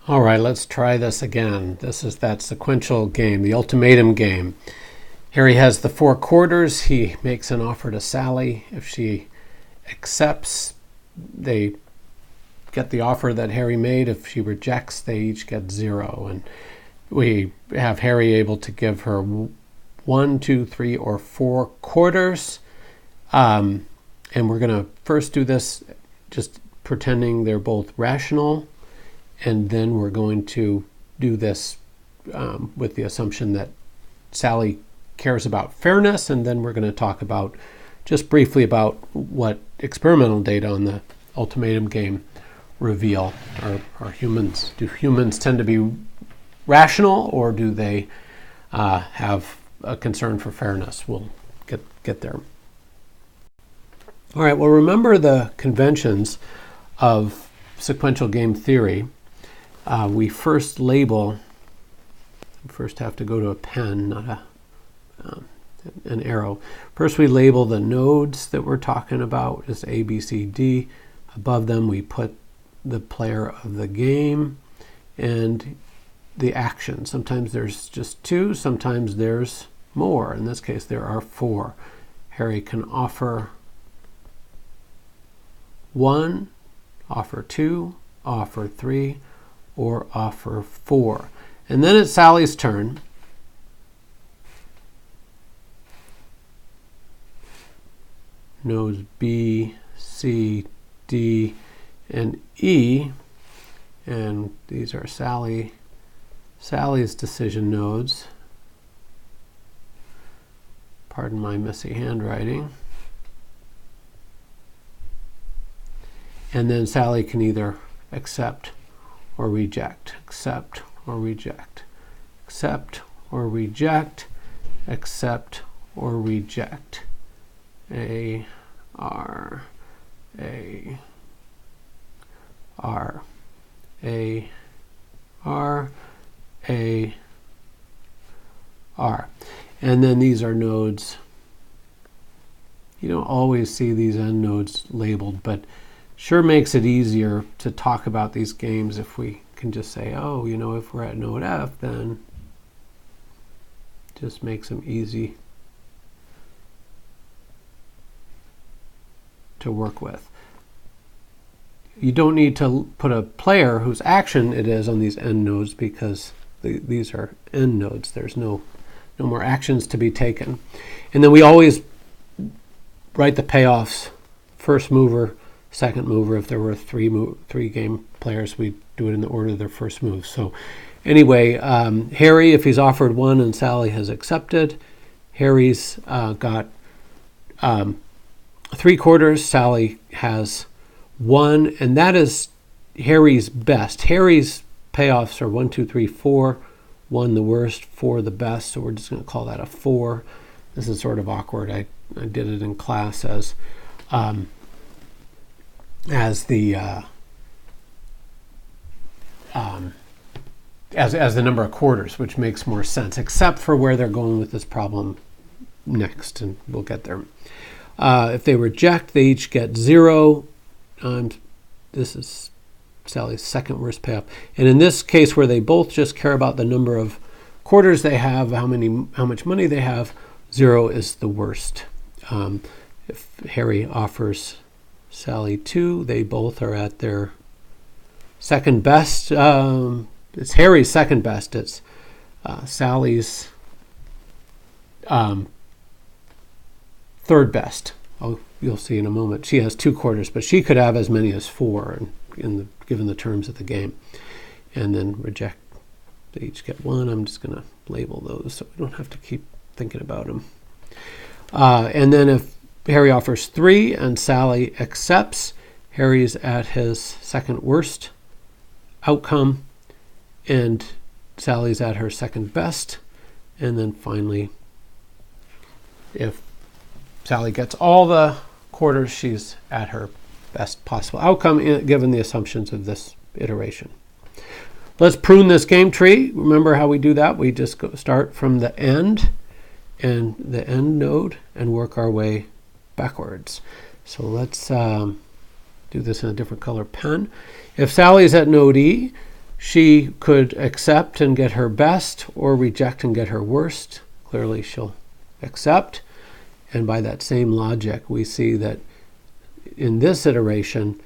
All right, let's try this again. This is that sequential game, the ultimatum game. Harry has the 4 quarters. He makes an offer to Sally. If she accepts, they get the offer that Harry made. If she rejects, they each get 0. And we have Harry able to give her 1, 2, 3, or 4 quarters. And we're going to first do this just pretending they're both rational. And then we're going to do this with the assumption that Sally cares about fairness. And then we're going to talk about just briefly about what experimental data on the ultimatum game reveal. Do humans tend to be rational, or do they have a concern for fairness? We'll get there. All right, well, remember the conventions of sequential game theory. We first label, first have to go to a pen, not an arrow. First we label the nodes that we're talking about as A, B, C, D. Above them we put the player of the game and the action. Sometimes there's just 2, sometimes there's more. In this case there are 4. Harry can offer 1, offer 2, offer 3, or offer 4. And then it's Sally's turn. Nodes B, C, D, and E. And these are Sally's decision nodes. Pardon my messy handwriting. And then Sally can either accept or reject, accept or reject, accept or reject, accept or reject. A, R, A, R, A, R, A, R. And then these are nodes. You don't always see these end nodes labeled, but sure makes it easier to talk about these games if we can just say, oh, if we're at node F, then just makes them easy to work with. You don't need to put a player whose action it is on these end nodes because these are end nodes. There's no more actions to be taken. And then we always write the payoffs, first mover, second mover. If there were 3 game players, we'd do it in the order of their first move. So anyway, Harry, if he's offered 1 and Sally has accepted, Harry's got 3 quarters. Sally has 1, and that is Harry's best. Harry's payoffs are 1, 2, 3, 4. 1 the worst, 4 the best. So we're just going to call that a 4. This is sort of awkward. I did it in class as the number of quarters, which makes more sense, except for where they're going with this problem next, and we'll get there. If they reject, they each get 0. This is Sally's second worst payoff. And in this case, where they both just care about the number of quarters they have, how much money they have, 0 is the worst. If Harry offers Sally 2, they both are at their second best. It's Harry's second best. It's Sally's third best. You'll see in a moment. She has 2 quarters, but she could have as many as 4 given the terms of the game. And then reject. They each get 1. I'm just going to label those so we don't have to keep thinking about them. And then if Harry offers 3 and Sally accepts, Harry's at his second worst outcome, and Sally's at her second best. And then finally, if Sally gets all the quarters, she's at her best possible outcome given the assumptions of this iteration. Let's prune this game tree. Remember how we do that? We just start from the end and the end node and work our way backwards. So let's do this in a different color pen. If Sally is at node E, She could accept and get her best or reject and get her worst. Clearly she'll accept. And by that same logic, we see that in this iteration,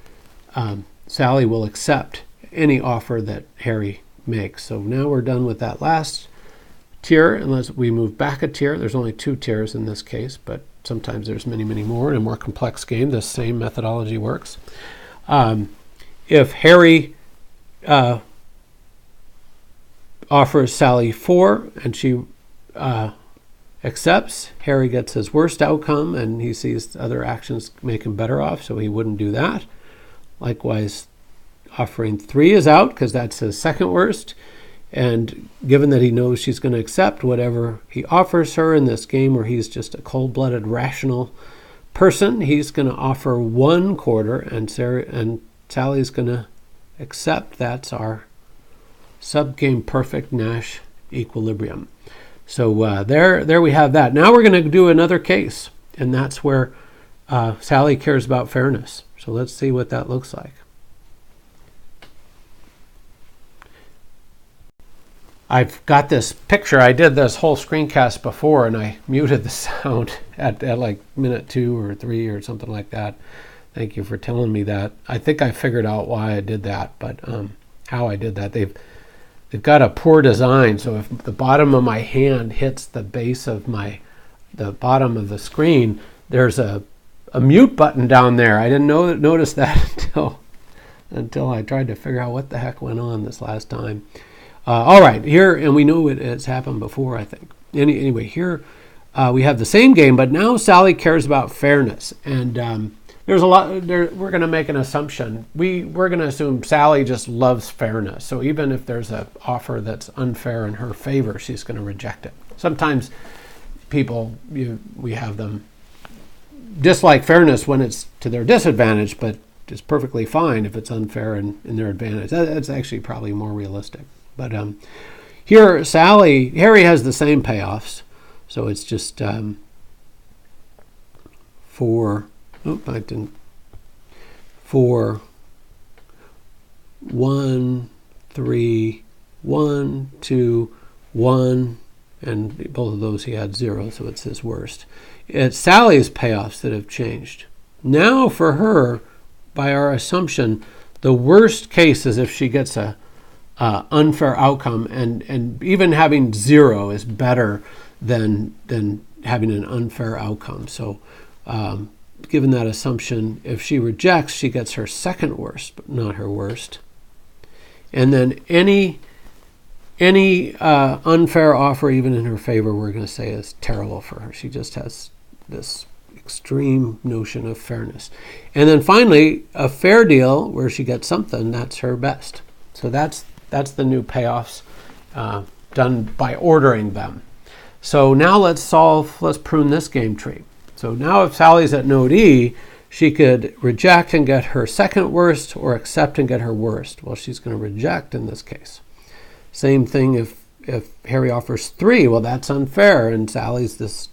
Sally will accept any offer that Harry makes. So now we're done with that last tier, unless we move back a tier. There's only 2 tiers in this case, but sometimes there's many, many more. In a more complex game, the same methodology works. If Harry offers Sally 4 and she accepts, Harry gets his worst outcome, and he sees other actions make him better off, so he wouldn't do that. Likewise, offering 3 is out because that's his second worst. And given that he knows she's going to accept whatever he offers her in this game where he's just a cold-blooded, rational person, he's going to offer 1 quarter, and Sally's going to accept. That's our subgame perfect Nash equilibrium. So there we have that. Now we're going to do another case, and that's where Sally cares about fairness. So let's see what that looks like. I've got this picture. I did this whole screencast before, and I muted the sound at like minute 2 or 3 or something like that. Thank you for telling me that. I think I figured out why I did that, but how I did that. They've got a poor design, so if the bottom of my hand hits the base of the bottom of the screen, there's a mute button down there. I didn't notice that until I tried to figure out what the heck went on this last time. All right, here, and we know it's happened before, I think. Anyway, here we have the same game, but now Sally cares about fairness. And there's a lot, we're going to make an assumption. We're going to assume Sally just loves fairness. So even if there's an offer that's unfair in her favor, she's going to reject it. Sometimes people, we have them dislike fairness when it's to their disadvantage, but it's perfectly fine if it's unfair in their advantage. That's actually probably more realistic. But here, Harry has the same payoffs. So it's just 4, 1, 3, 1, 2, 1, and both of those he had 0, so it's his worst. It's Sally's payoffs that have changed. Now for her, by our assumption, the worst case is if she gets a unfair outcome, and even having 0 is better than having an unfair outcome. So given that assumption, if she rejects, she gets her second worst, but not her worst. And then any unfair offer, even in her favor, we're going to say is terrible for her. She just has this extreme notion of fairness. And then finally, a fair deal where she gets something, that's her best. So that's the new payoffs done by ordering them. So now let's prune this game tree. So now if Sally's at node E, she could reject and get her second worst, or accept and get her worst. Well, she's going to reject in this case. Same thing if Harry offers 3, well, that's unfair, and Sally's this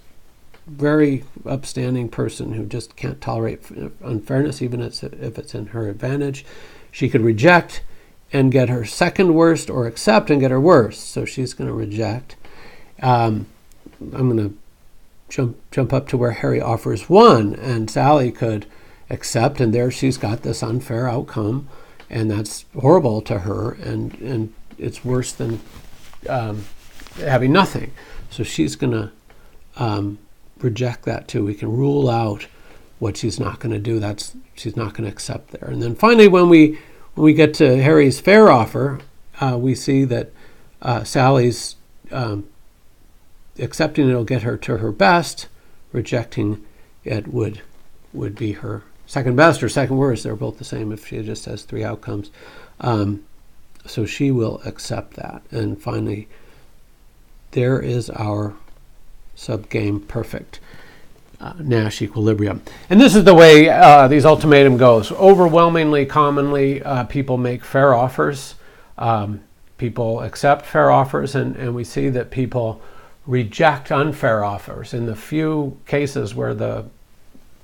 very upstanding person who just can't tolerate unfairness, even if it's in her advantage. She could reject and get her second worst, or accept and get her worst. So she's going to reject. I'm going to jump up to where Harry offers 1, and Sally could accept, and there she's got this unfair outcome, and that's horrible to her, and it's worse than having nothing. So she's going to reject that too. We can rule out what she's not going to do. She's not going to accept there. And then finally, when we get to Harry's fair offer, we see that Sally's accepting it'll get her to her best. Rejecting it would be her second best or second worst. They're both the same if she just has 3 outcomes. So she will accept that. And finally, there is our subgame perfect Nash equilibrium. And this is the way these ultimatum goes. Overwhelmingly, commonly, people make fair offers. People accept fair offers, and we see that people reject unfair offers. In the few cases where the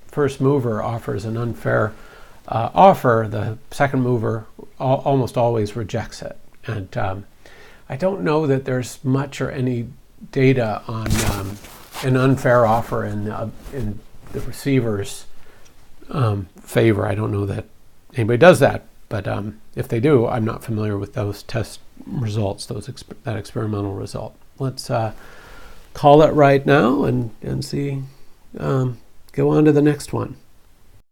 first mover offers an unfair offer, the second mover almost always rejects it. And I don't know that there's much or any data on an unfair offer in the receiver's favor. I don't know that anybody does that, but if they do, I'm not familiar with those test results, that experimental result. Let's call it right now and see, go on to the next one.